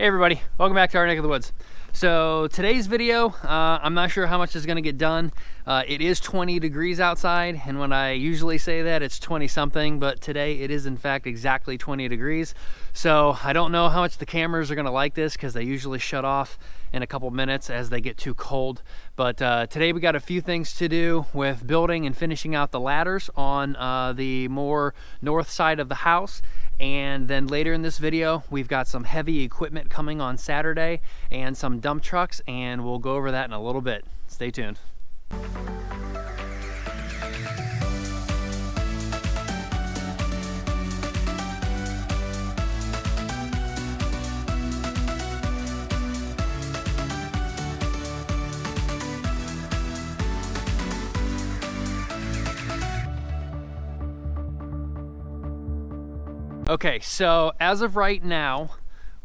Hey everybody, welcome back to our neck of the woods. So today's video, I'm not sure how much is going to get done. It is 20 degrees outside, and when I usually say that, it's 20 something, but today it is in fact exactly 20 degrees. So I don't know how much the cameras are going to like this because they usually shut off in a couple minutes as they get too cold. But today we got a few things to do with building and finishing out the ladders on the more north side of the house. And then later in this video, we've got some heavy equipment coming on Saturday and some dump trucks, and we'll go over that in a little bit. Stay tuned. Okay, so as of right now,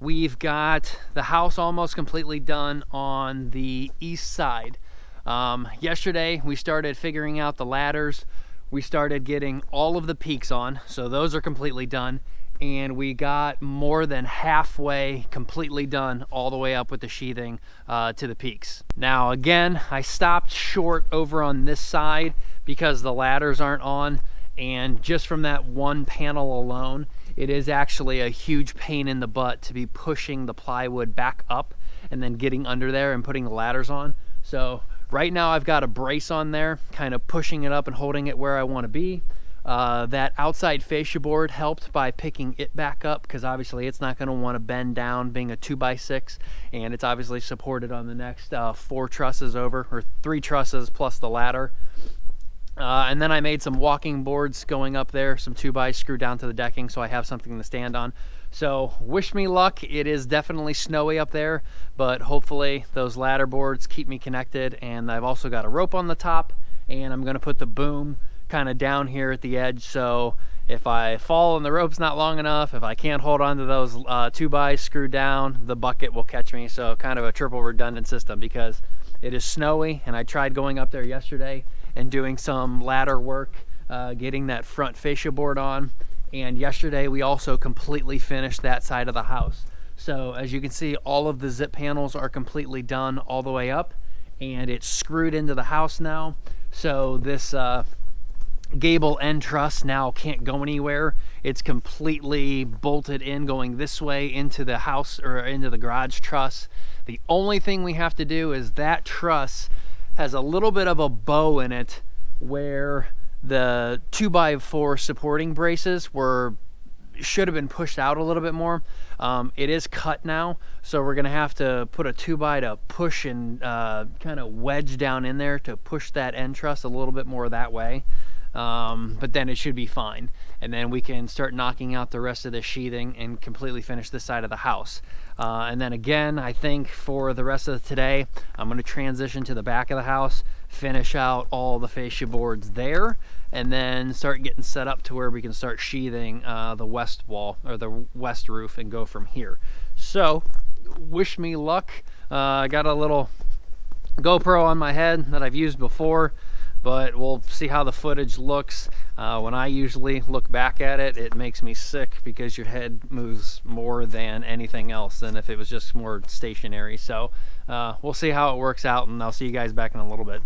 we've got the house almost completely done on the east side. Yesterday, we started figuring out the ladders. We started getting all of the peaks on, so those are completely done. And we got more than halfway completely done all the way up with the sheathing to the peaks. Now, again, I stopped short over on this side because the ladders aren't on. And just from that one panel alone, it is actually a huge pain in the butt to be pushing the plywood back up and then getting under there and putting the ladders on. So right now I've got a brace on there, kind of pushing it up and holding it where I want to be. That outside fascia board helped by picking it back up because obviously it's not going to want to bend down being a 2x6, and it's obviously supported on the next 4 trusses over, or 3 trusses plus the ladder. And then I made some walking boards going up there, some 2x screwed down to the decking so I have something to stand on. So wish me luck. It is definitely snowy up there, but hopefully those ladder boards keep me connected. And I've also got a rope on the top, and I'm going to put the boom kind of down here at the edge. So if I fall and the rope's not long enough, if I can't hold on to those 2x screwed down, the bucket will catch me. So kind of a triple redundant system because it is snowy, and I tried going up there yesterday and doing some ladder work, getting that front fascia board on. And yesterday we also completely finished that side of the house. So as you can see, all of the zip panels are completely done all the way up, and it's screwed into the house now. So this gable end truss now can't go anywhere. It's completely bolted in going this way into the house, or into the garage truss. The only thing we have to do is that truss has a little bit of a bow in it where the 2x4 supporting braces should have been pushed out a little bit more. It is cut now, so we're gonna have to put a 2x to push and kind of wedge down in there to push that end truss a little bit more that way. But then it should be fine, and then we can start knocking out the rest of the sheathing and completely finish this side of the house. And then again, I think for the rest of today, I'm going to transition to the back of the house, finish out all the fascia boards there, and then start getting set up to where we can start sheathing the west wall, or the west roof, and go from here. So wish me luck. I got a little GoPro on my head that I've used before, but we'll see how the footage looks. When I usually look back at it, it makes me sick because your head moves more than anything else than if it was just more stationary. So we'll see how it works out, and I'll see you guys back in a little bit.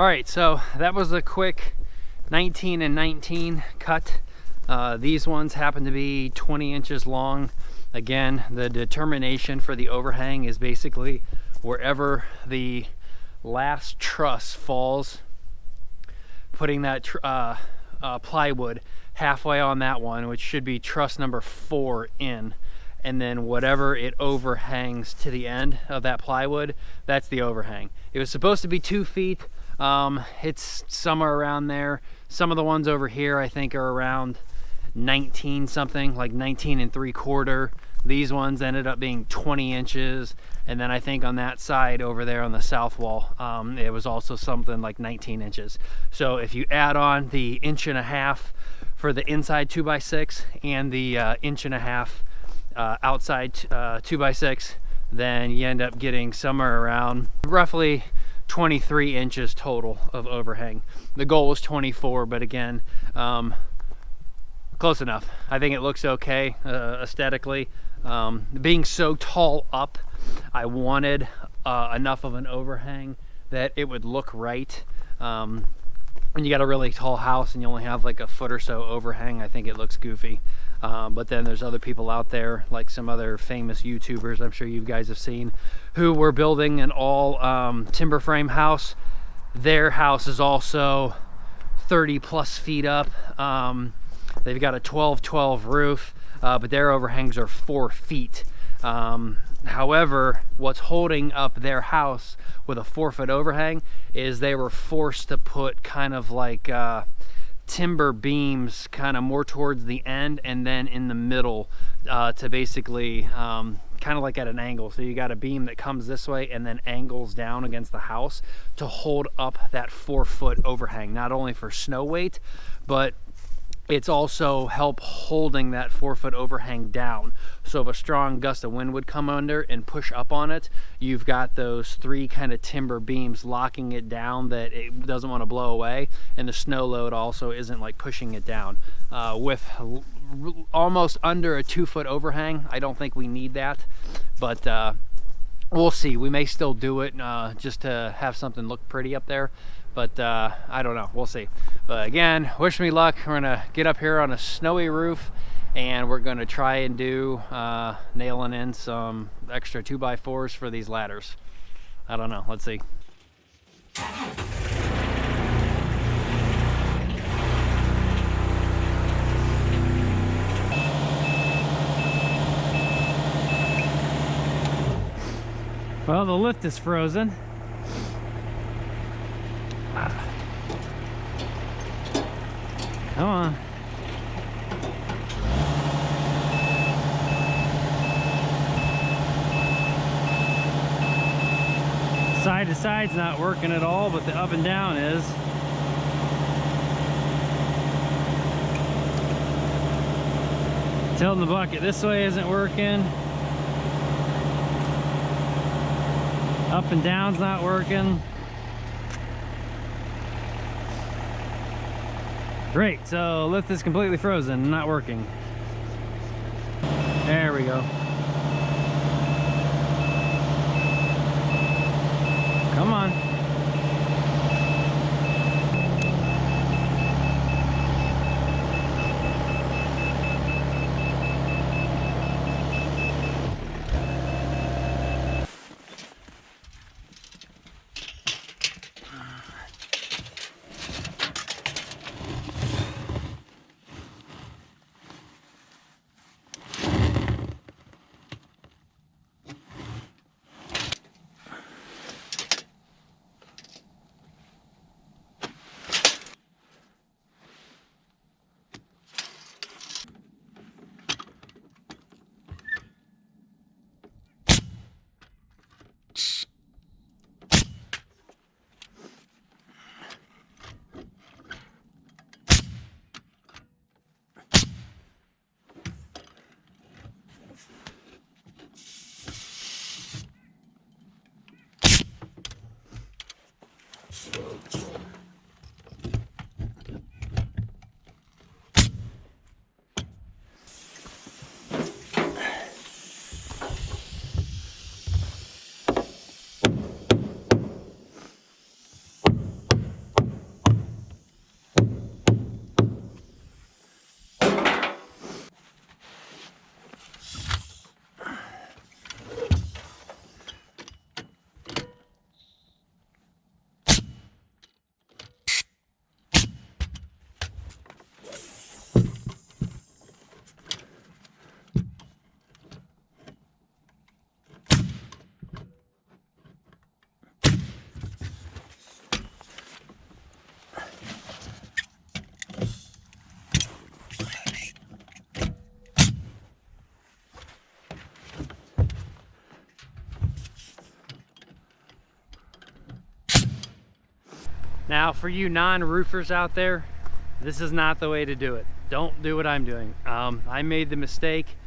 All right, so that was a quick 19 and 19 cut. These ones happen to be 20 inches long. Again, the determination for the overhang is basically wherever the last truss falls, putting that plywood halfway on that one, which should be truss number 4 in, and then whatever it overhangs to the end of that plywood, that's the overhang. It was supposed to be 2 feet. It's somewhere around there. Some of the ones over here I think are around 19 something, like 19 3/4. These ones ended up being 20 inches, and then I think on that side over there on the south wall, it was also something like 19 inches. So if you add on the 1.5 inches for the inside 2x6 and the 1.5 inches outside 2x6, then you end up getting somewhere around roughly 23 inches total of overhang. The goal was 24, but again, close enough. I think it looks okay aesthetically. Being so tall up, I wanted enough of an overhang that it would look right. When you got a really tall house and you only have like a foot or so overhang, I think it looks goofy. But then there's other people out there, like some other famous YouTubers I'm sure you guys have seen, who were building an all timber frame house. Their house is also 30+ feet up. They've got a 12-12 roof, but their overhangs are 4 feet. However, what's holding up their house with a 4-foot overhang is they were forced to put kind of like timber beams kind of more towards the end and then in the middle to basically kind of like at an angle. So you got a beam that comes this way and then angles down against the house to hold up that 4-foot overhang, not only for snow weight, but it's also help holding that 4-foot overhang down. So if a strong gust of wind would come under and push up on it, you've got those 3 kind of timber beams locking it down that it doesn't want to blow away, and the snow load also isn't like pushing it down. With almost under a 2-foot overhang, I don't think we need that, but we'll see. We may still do it just to have something look pretty up there. But I don't know, we'll see. But again, wish me luck. We're gonna get up here on a snowy roof and we're gonna try and do nailing in some extra 2x4s for these ladders. I don't know, let's see. Well, the lift is frozen. Come on. Side to side's not working at all, but the up and down is. Tilting the bucket this way isn't working. Up and down's not working. Great, so lift is completely frozen, not working. There we go. Come on. Now, for you non-roofers out there, this is not the way to do it. Don't do what I'm doing. I made the mistake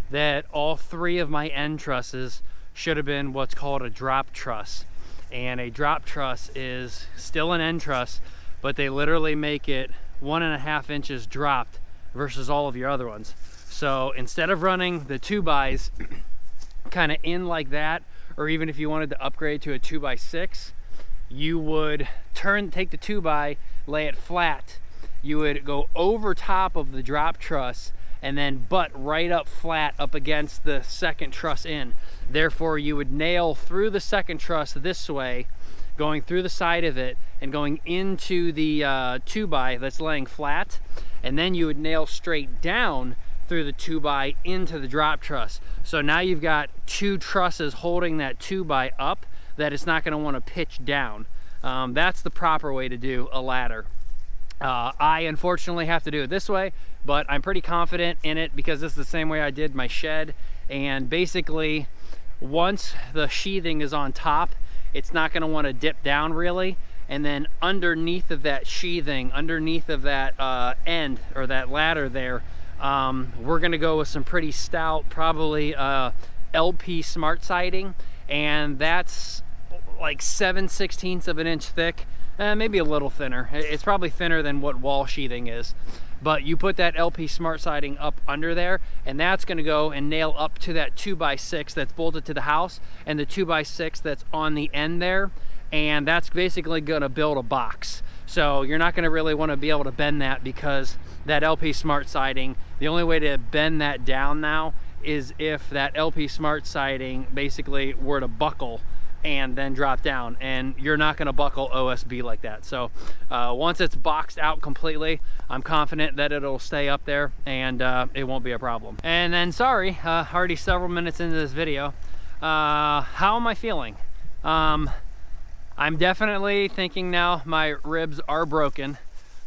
that all 3 of my end trusses should have been what's called a drop truss. And a drop truss is still an end truss, but they literally make it 1.5 inches dropped versus all of your other ones. So instead of running the 2x kind of in like that, or even if you wanted to upgrade to a 2x6, you would take the 2x, lay it flat. You would go over top of the drop truss and then butt right up flat up against the second truss in. Therefore, you would nail through the second truss this way, going through the side of it and going into the 2x that's laying flat, and then you would nail straight down through the 2x into the drop truss. So now you've got 2 trusses holding that 2x up that it's not going to want to pitch down. That's the proper way to do a ladder. I unfortunately have to do it this way, but I'm pretty confident in it because this is the same way I did my shed. And basically, once the sheathing is on top, it's not going to want to dip down really. And then underneath of that sheathing, underneath of that end or that ladder there, we're going to go with some pretty stout, probably LP smart siding, and that's like 7/16 of an inch thick, maybe a little thinner. It's probably thinner than what wall sheathing is. But you put that LP smart siding up under there, and that's going to go and nail up to that 2x6 that's bolted to the house and the 2x6 that's on the end there, and that's basically going to build a box. So you're not going to really want to be able to bend that, because that LP smart siding, the only way to bend that down now is if that LP smart siding basically were to buckle and then drop down, and you're not going to buckle OSB like that. So once it's boxed out completely, I'm confident that it'll stay up there and it won't be a problem. And then, sorry, already several minutes into this video, how am I feeling? I'm definitely thinking now my ribs are broken.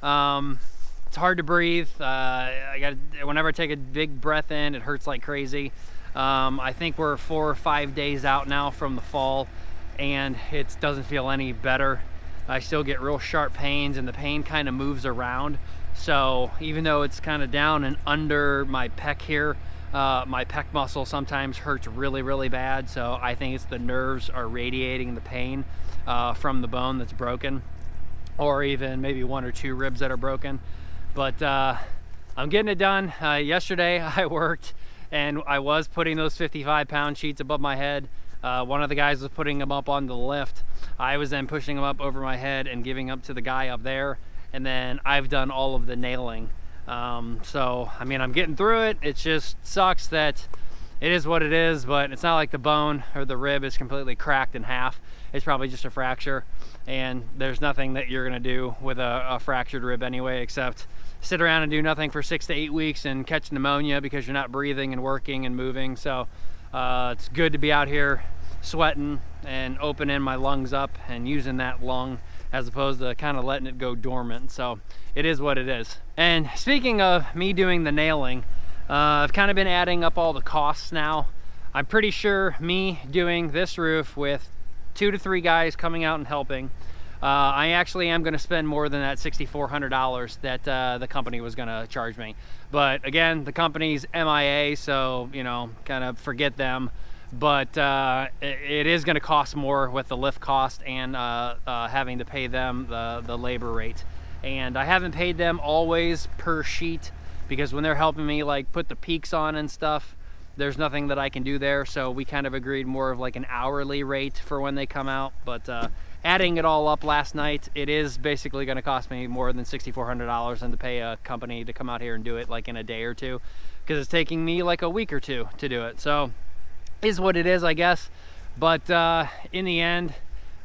It's hard to breathe. Whenever I take a big breath in, it hurts like crazy. I think we're 4 or 5 days out now from the fall, and it doesn't feel any better. I still get real sharp pains, and the pain kind of moves around. So even though it's kind of down and under my pec here, my pec muscle sometimes hurts really, really bad. So I think it's the nerves are radiating the pain from the bone that's broken, or even maybe 1 or 2 ribs that are broken. But I'm getting it done. Yesterday I worked, and I was putting those 55-pound sheets above my head. One of the guys was putting them up on the lift. I was then pushing them up over my head and giving up to the guy up there. And then I've done all of the nailing. So, I mean, I'm getting through it. It just sucks that it is what it is, but it's not like the bone or the rib is completely cracked in half. It's probably just a fracture. And there's nothing that you're gonna do with a fractured rib anyway, except sit around and do nothing for 6 to 8 weeks and catch pneumonia because you're not breathing and working and moving. So it's good to be out here sweating and opening my lungs up and using that lung, as opposed to kind of letting it go dormant. So it is what it is. And speaking of me doing the nailing, I've kind of been adding up all the costs now. I'm pretty sure me doing this roof with 2 to 3 guys coming out and helping, I actually am going to spend more than that $6,400 that the company was going to charge me. But again, the company's MIA, so, you know, kind of forget them. But it is going to cost more with the lift cost and having to pay them the labor rate. And I haven't paid them always per sheet, because when they're helping me like put the peaks on and stuff, there's nothing that I can do there. So we kind of agreed more of like an hourly rate for when they come out. But adding it all up last night, it is basically going to cost me more than $6,400 and to pay a company to come out here and do it like in a day or two, because it's taking me like a week or 2 to do it. So is what it is, I guess. But in the end,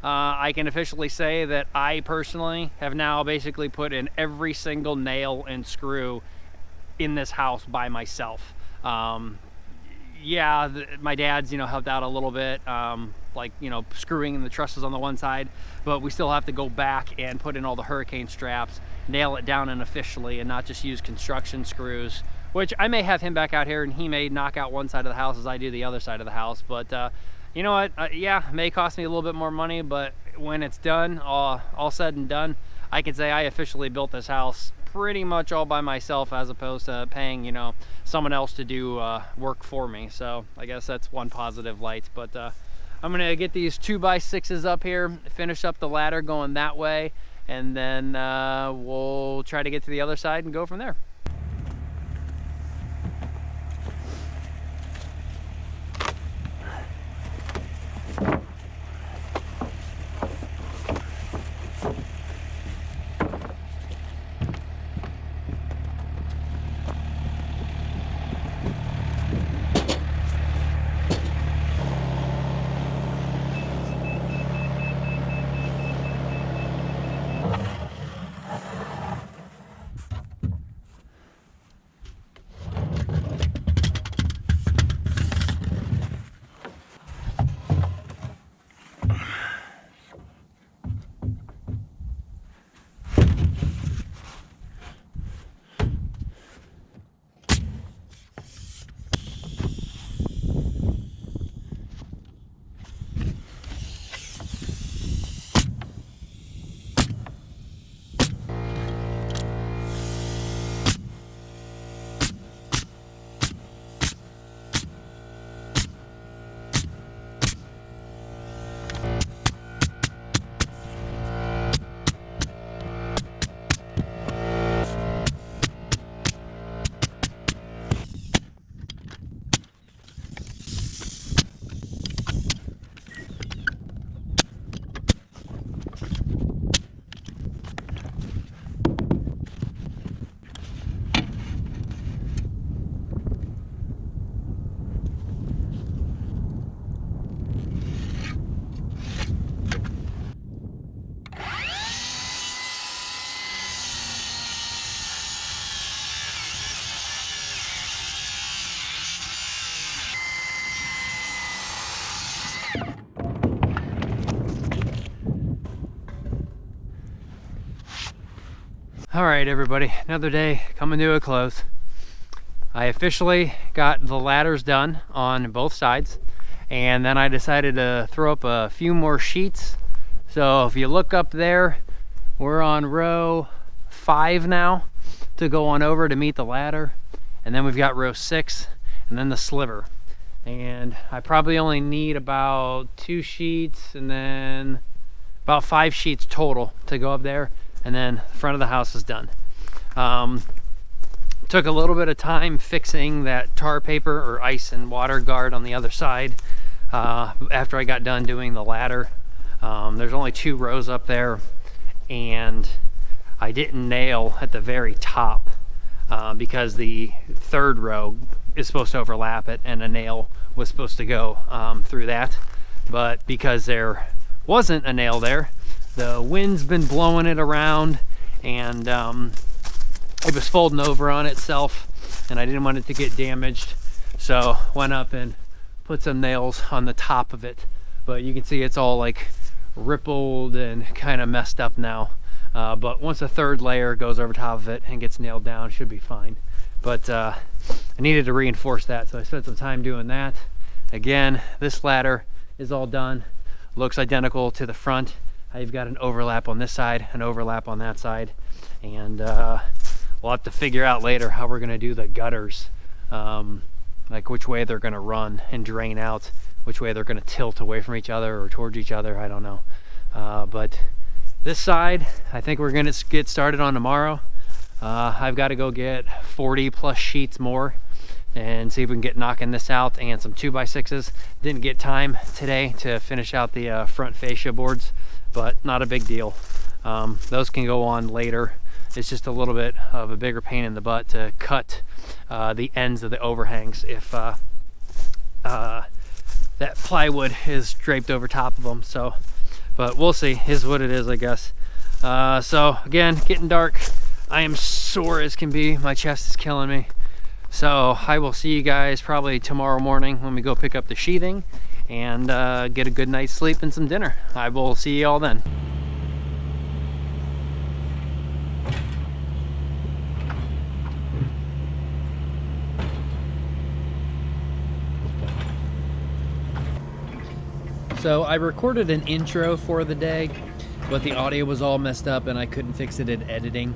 I can officially say that I personally have now basically put in every single nail and screw in this house by myself. Yeah, my dad's, you know, helped out a little bit, like, you know, screwing in the trusses on the one side, but we still have to go back and put in all the hurricane straps, nail it down unofficially, and not just use construction screws, which I may have him back out here and he may knock out one side of the house as I do the other side of the house. But You know what? Yeah, it may cost me a little bit more money, but when it's done, all said and done, I can say I officially built this house pretty much all by myself, as opposed to paying, you know, someone else to do work for me. So I guess that's one positive light. But I'm gonna get these 2x6s up here, finish up the ladder going that way, and then we'll try to get to the other side and go from there. All right, everybody, another day coming to a close. I officially got the ladders done on both sides, and then I decided to throw up a few more sheets. So if you look up there, we're on row 5 now to go on over to meet the ladder, and then we've got row 6 and then the sliver. And I probably only need about 2 sheets and then about 5 sheets total to go up there, and then the front of the house is done. Took a little bit of time fixing that tar paper or ice and water guard on the other side after I got done doing the ladder. There's only 2 rows up there, and I didn't nail at the very top because the 3rd row is supposed to overlap it, and a nail was supposed to go through that. But because there wasn't a nail there, the wind's been blowing it around, and it was folding over on itself, and I didn't want it to get damaged, so went up and put some nails on the top of it. But you can see it's all like rippled and kind of messed up now, but once a 3rd layer goes over top of it and gets nailed down, it should be fine. But I needed to reinforce that, so I spent some time doing that. Again, this ladder is all done, looks identical to the front. I've got an overlap on this side, an overlap on that side, and we'll have to figure out later how we're gonna do the gutters, like which way they're gonna run and drain out, which way they're gonna tilt away from each other or towards each other, I don't know. But this side, I think we're gonna get started on tomorrow. I've got to go get 40 plus sheets more and see if we can get knocking this out, and some 2x6s. Didn't get time today to finish out the front fascia boards, but not a big deal. Those can go on later. It's just a little bit of a bigger pain in the butt to cut the ends of the overhangs if that plywood is draped over top of them. So, but we'll see. Is what it is, I guess. So again, getting dark. I am sore as can be. My chest is killing me. So I will see you guys probably tomorrow morning when we go pick up the sheathing and get a good night's sleep and some dinner. I will see you all then. So I recorded an intro for the day, but the audio was all messed up and I couldn't fix it in editing.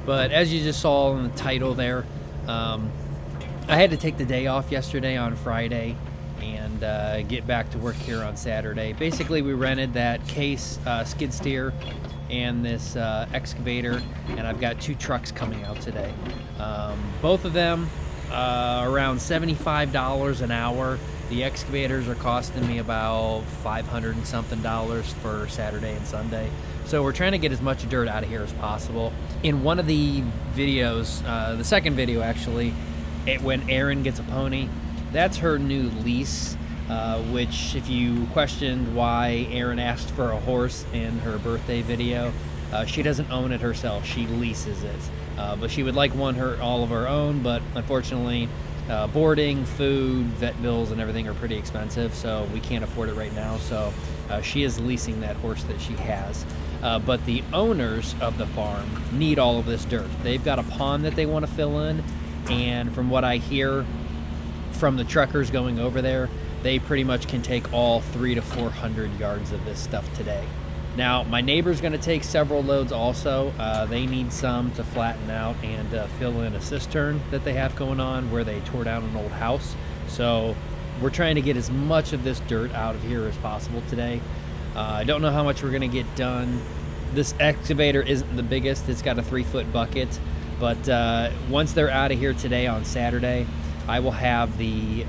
But as you just saw in the title there, I had to take the day off yesterday on Friday and get back to work here on Saturday. Basically, we rented that case skid steer and this excavator, and I've got 2 trucks coming out today. Both of them around $75 an hour. The excavators are costing me about $500 and something for Saturday and Sunday. So we're trying to get as much dirt out of here as possible. In one of the videos, the second video actually, when Erin gets a pony, that's her new lease, which if you questioned why Erin asked for a horse in her birthday video, she doesn't own it herself, she leases it. But she would like one all of her own, but unfortunately boarding, food, vet bills, and everything are pretty expensive, so we can't afford it right now. So she is leasing that horse that she has. But the owners of the farm need all of this dirt. They've got a pond that they want to fill in, and from what I hear from the truckers going over there, they pretty much can take all 300 to 400 yards of this stuff today. Now, my neighbor's going to take several loads also. They need some to flatten out and fill in a cistern that they have going on where they tore down an old house. So we're trying to get as much of this dirt out of here as possible today. I don't know how much we're going to get done. This excavator isn't the biggest. It's got a 3-foot bucket. But once they're out of here today on Saturday, I will have the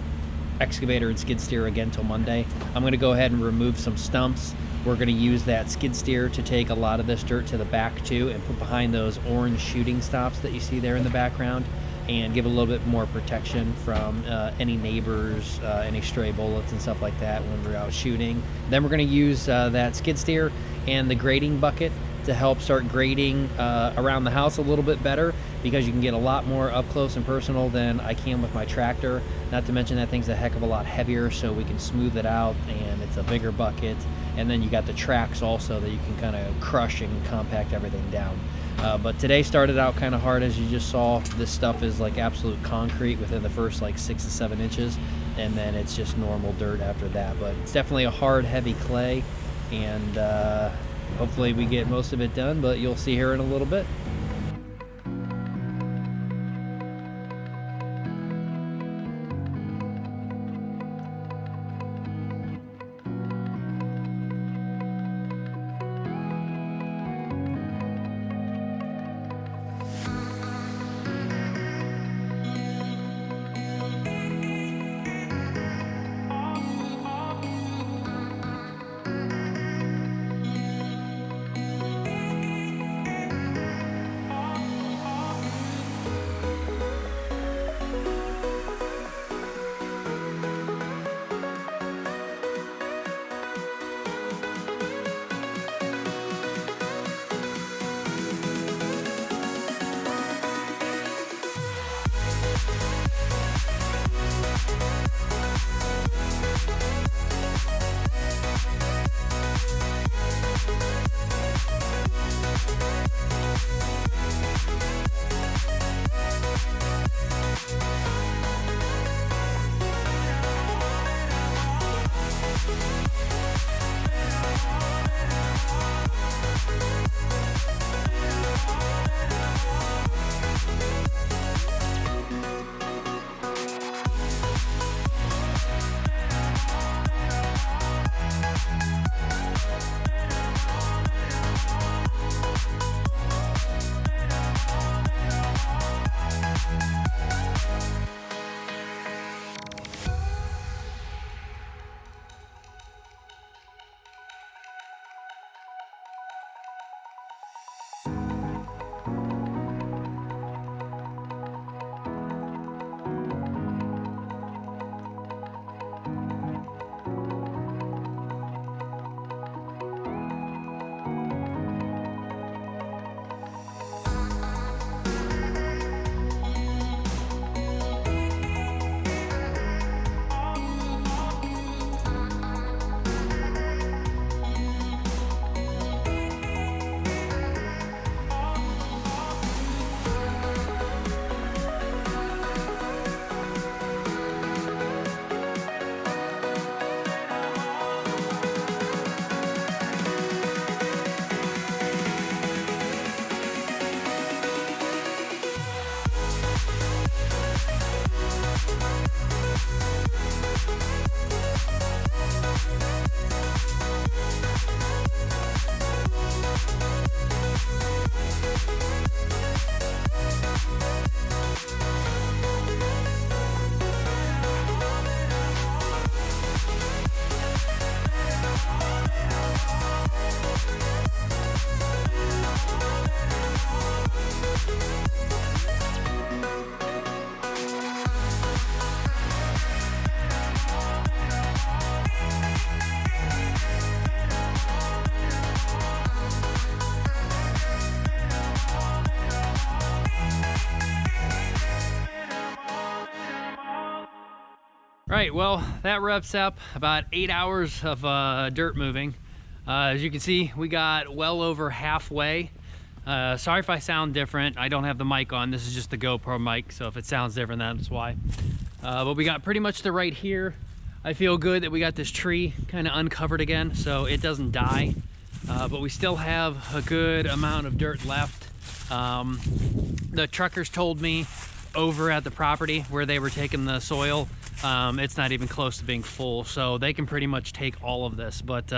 excavator and skid steer again till Monday. I'm going to go ahead and remove some stumps. We're going to use that skid steer to take a lot of this dirt to the back too and put behind those orange shooting stops that you see there in the background, and give a little bit more protection from any neighbors, any stray bullets and stuff like that when we're out shooting. Then we're going to use that skid steer and the grading bucket to help start grading around the house a little bit better, because you can get a lot more up close and personal than I can with my tractor. Not to mention that thing's a heck of a lot heavier, so we can smooth it out, and it's a bigger bucket. And then you got the tracks also that you can kind of crush and compact everything down. But today started out kind of hard, as you just saw. This stuff is like absolute concrete within the first like 6 to 7 inches, and then it's just normal dirt after that. But it's definitely a hard, heavy clay, and hopefully we get most of it done, but you'll see here in a little bit. Right, well, that wraps up about 8 hours of dirt moving. As you can see, we got well over halfway. Sorry if I sound different. I don't have the mic on. This is just the GoPro mic, so if it sounds different, that's why. But we got pretty much to right here. I feel good that we got this tree kind of uncovered again, so it doesn't die. But we still have a good amount of dirt left. The truckers told me over at the property where they were taking the soil, it's not even close to being full, so they can pretty much take all of this. But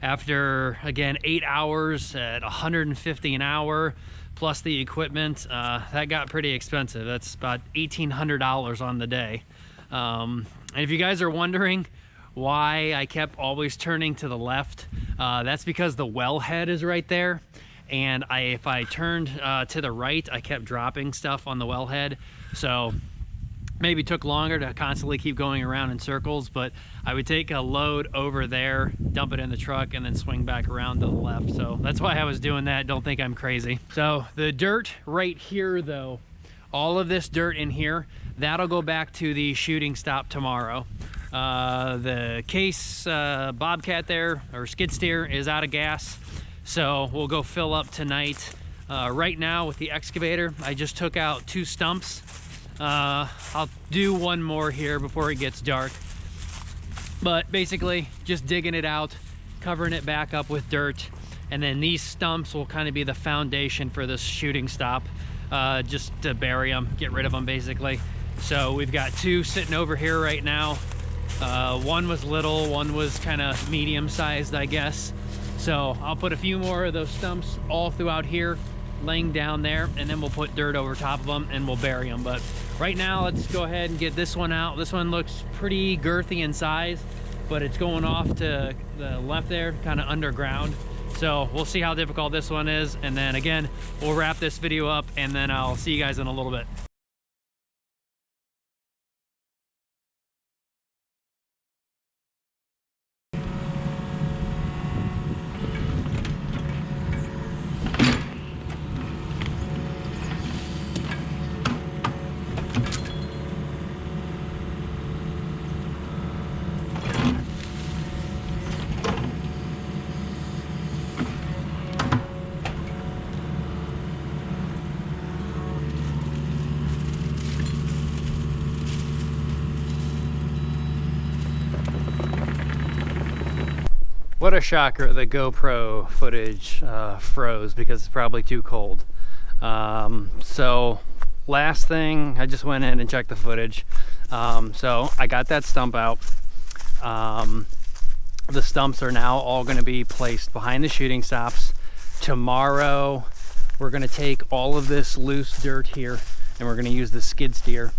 after, again, 8 hours at 150 an hour plus the equipment, that got pretty expensive. That's about $1,800 on the day. And if you guys are wondering why I kept always turning to the left, that's because the wellhead is right there. And if I turned to the right, I kept dropping stuff on the wellhead. So maybe took longer to constantly keep going around in circles, but I would take a load over there, dump it in the truck, and then swing back around to the left. So that's why I was doing that. Don't think I'm crazy. So the dirt right here, though, all of this dirt in here, that'll go back to the shooting stop tomorrow. The Case Bobcat there, or skid steer, is out of gas. So we'll go fill up tonight. Right now with the excavator, I just took out 2 stumps. I'll do one more here before it gets dark. But basically just digging it out, covering it back up with dirt, and then these stumps will kind of be the foundation for this shooting stop, just to bury them, get rid of them basically. So we've got 2 sitting over here right now. One was little, one was kind of medium sized, I guess. So I'll put a few more of those stumps all throughout here, laying down there, and then we'll put dirt over top of them and we'll bury them. But right now, let's go ahead and get this one out. This one looks pretty girthy in size, but it's going off to the left there, kind of underground. So we'll see how difficult this one is. And then again, we'll wrap this video up and then I'll see you guys in a little bit. What a shocker, the GoPro footage froze because it's probably too cold. So last thing, I just went in and checked the footage. So I got that stump out. The stumps are now all going to be placed behind the shooting stops. Tomorrow we're going to take all of this loose dirt here and we're going to use the skid steer,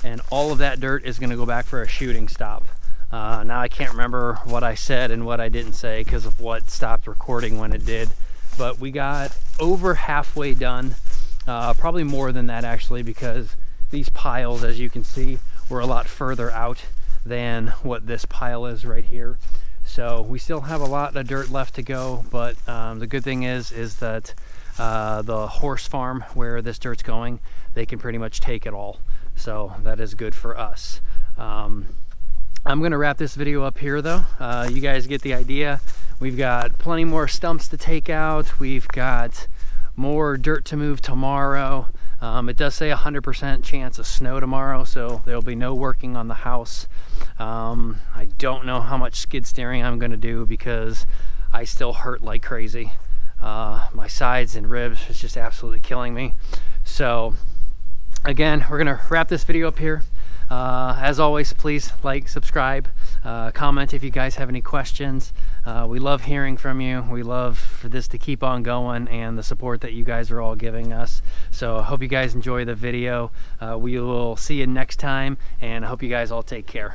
and all of that dirt is going to go back for a shooting stop. Now I can't remember what I said and what I didn't say because of what stopped recording when it did, but we got over halfway done, probably more than that actually, because these piles, as you can see, were a lot further out than what this pile is right here. So we still have a lot of dirt left to go, but the good thing is that the horse farm where this dirt's going, they can pretty much take it all. So that is good for us. I'm gonna wrap this video up here though. You guys get the idea. We've got plenty more stumps to take out. We've got more dirt to move tomorrow. It does say 100% chance of snow tomorrow, so there'll be no working on the house. I don't know how much skid steering I'm gonna do because I still hurt like crazy. My sides and ribs is just absolutely killing me. So again, we're gonna wrap this video up here. As always, please like, subscribe, comment if you guys have any questions. We love hearing from you. We love for this to keep on going and the support that you guys are all giving us. So I hope you guys enjoy the video. We will see you next time, and I hope you guys all take care.